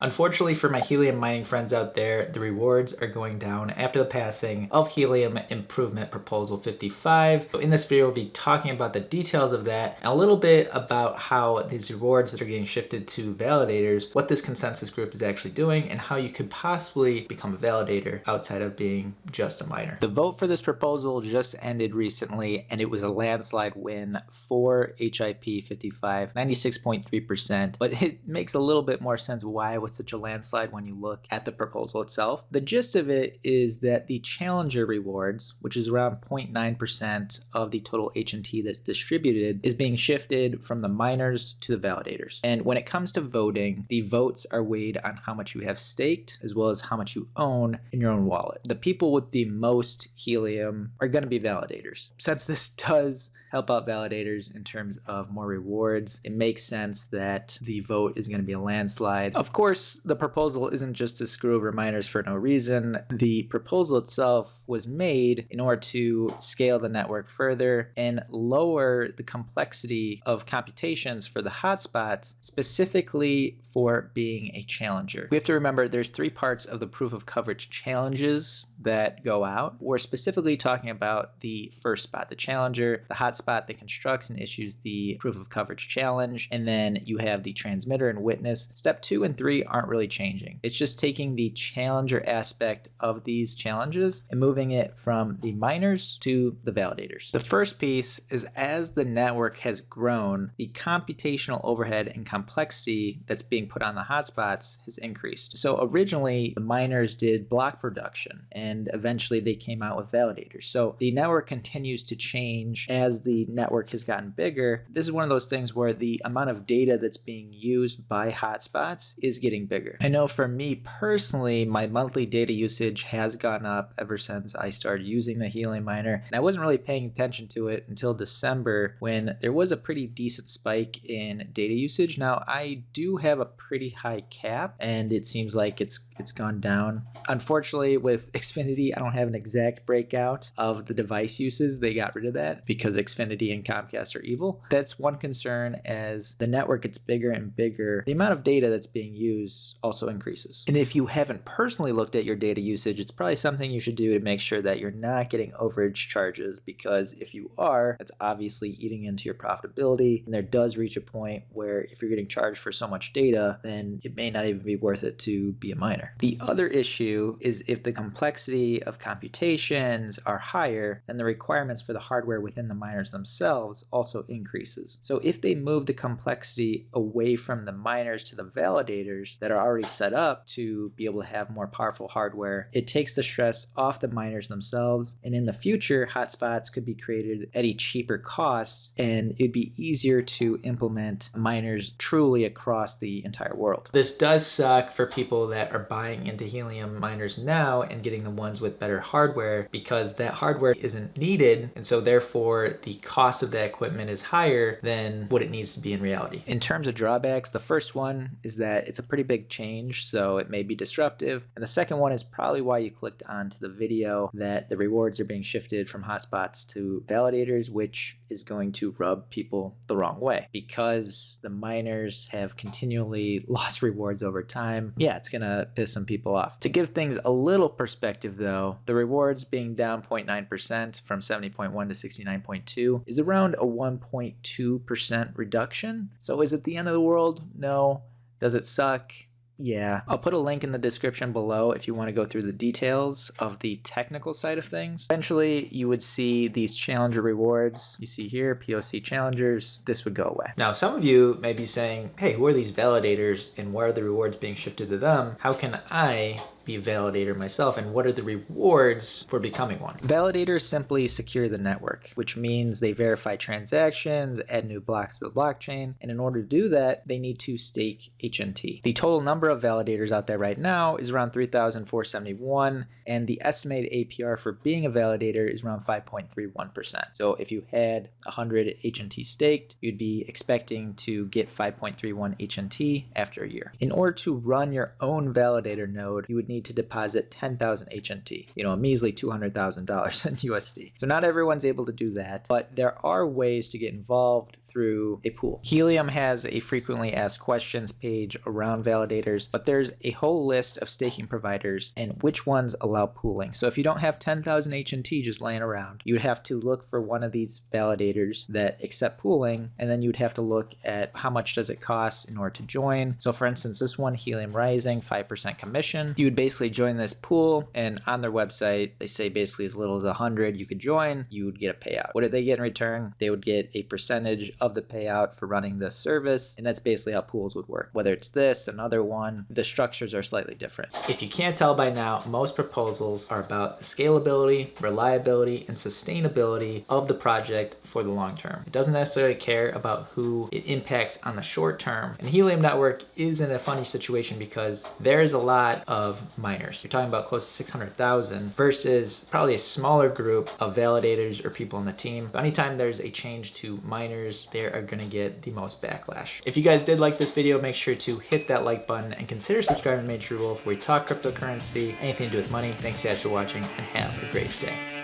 Unfortunately for my Helium mining friends out there, the rewards are going down after the passing of Helium Improvement Proposal 55. So in this video, we'll be talking about the details of that and a little bit about how these rewards that are getting shifted to validators, what this consensus group is actually doing, and how you could possibly become a validator outside of being just a miner. The vote for this proposal just ended recently, and it was a landslide win for HIP 55, 96.3%. But it makes a little bit more sense why it was such a landslide when you look at the proposal itself. The gist of it is that the challenger rewards, which is around 0.9% of the total HNT that's distributed, is being shifted from the miners to the validators. And when it comes to voting, the votes are weighed on how much you have staked as well as how much you own in your own wallet. The people with the most Helium are going to be validators. Since this does help out validators in terms of more rewards, it makes sense that the vote is going to be a landslide. Of course, the proposal isn't just to screw over miners for no reason. The proposal itself was made in order to scale the network further and lower the complexity of computations for the hotspots, specifically for being a challenger. We have to remember there's three parts of the proof of coverage challenges that go out. We're specifically talking about the first spot, the challenger, the hotspot that constructs and issues the proof of coverage challenge, and then you have the transmitter and witness. Step 2 and 3 aren't really changing. It's just taking the challenger aspect of these challenges and moving it from the miners to the validators. The first piece is as the network has grown, the computational overhead and complexity that's being put on the hotspots has increased. So originally the miners did block production and eventually they came out with validators. So the network continues to change as the network has gotten bigger. This is one of those things where the amount of data that's being used by hotspots is getting bigger. I know for me personally, my monthly data usage has gone up ever since I started using the Helium miner. And I wasn't really paying attention to it until December when there was a pretty decent spike in data usage. Now I do have a pretty high cap and it seems like it's gone down. Unfortunately with Xfinity, I don't have an exact breakout of the device uses. They got rid of that because Xfinity and Comcast are evil. That's one concern. As the network gets bigger and bigger, the amount of data that's being used also increases. And if you haven't personally looked at your data usage, it's probably something you should do to make sure that you're not getting overage charges, because if you are, that's obviously eating into your profitability. And there does reach a point where if you're getting charged for so much data, then it may not even be worth it to be a miner. The other issue is if the complexity of computations are higher, then the requirements for the hardware within the miners themselves also increases. So if they move the complexity away from the miners to the validators that are already set up to be able to have more powerful hardware, it takes the stress off the miners themselves. And in the future, hotspots could be created at a cheaper cost, and it'd be easier to implement miners truly across the entire world. This does suck for people that are buying into Helium miners now and getting the ones with better hardware, because that hardware isn't needed, and so therefore the cost of that equipment is higher than what it needs to be in reality. In terms of drawbacks, the first one is that it's a pretty big change, so it may be disruptive. And the second one is probably why you clicked onto the video, that the rewards are being shifted from hotspots to validators, which is going to rub people the wrong way because the miners have continually lost rewards over time. Yeah, it's gonna piss some people off. To give things a little perspective though, the rewards being down 0.9% from 70.1 to 69.2 is around a 1.2% reduction. So is it the end of the world? No. Does it suck? Yeah. I'll put a link in the description below if you want to go through the details of the technical side of things. Eventually, you would see these challenger rewards. You see here, POC challengers, this would go away. Now, some of you may be saying, hey, who are these validators and why are the rewards being shifted to them? How can I be a validator myself, and what are the rewards for becoming one? Validators simply secure the network, which means they verify transactions, add new blocks to the blockchain, and in order to do that, they need to stake HNT. The total number of validators out there right now is around 3,471, and the estimated APR for being a validator is around 5.31%. So if you had 100 HNT staked, you'd be expecting to get 5.31 HNT after a year. In order to run your own validator node, you would need need to deposit 10,000 HNT, a measly $200,000 in USD. So not everyone's able to do that, but there are ways to get involved through a pool. Helium has a frequently asked questions page around validators, but there's a whole list of staking providers and which ones allow pooling. So if you don't have 10,000 HNT just laying around, you would have to look for one of these validators that accept pooling, and then you'd have to look at how much does it cost in order to join. So for instance, this one, Helium Rising, 5% commission. You would basically join this pool, and on their website, they say basically as little as 100 you could join, you would get a payout. What did they get in return? They would get a percentage of the payout for running this service, and that's basically how pools would work. Whether it's this, another one, the structures are slightly different. If you can't tell by now, most proposals are about the scalability, reliability, and sustainability of the project for the long term. It doesn't necessarily care about who it impacts on the short term. And Helium Network is in a funny situation because there is a lot of miners. You're talking about close to 600,000 versus probably a smaller group of validators or people on the team. So anytime there's a change to miners, they are going to get the most backlash. If you guys did like this video, make sure to hit that like button and consider subscribing to True Wolf, where we talk cryptocurrency, anything to do with money. Thanks guys for watching, and have a great day.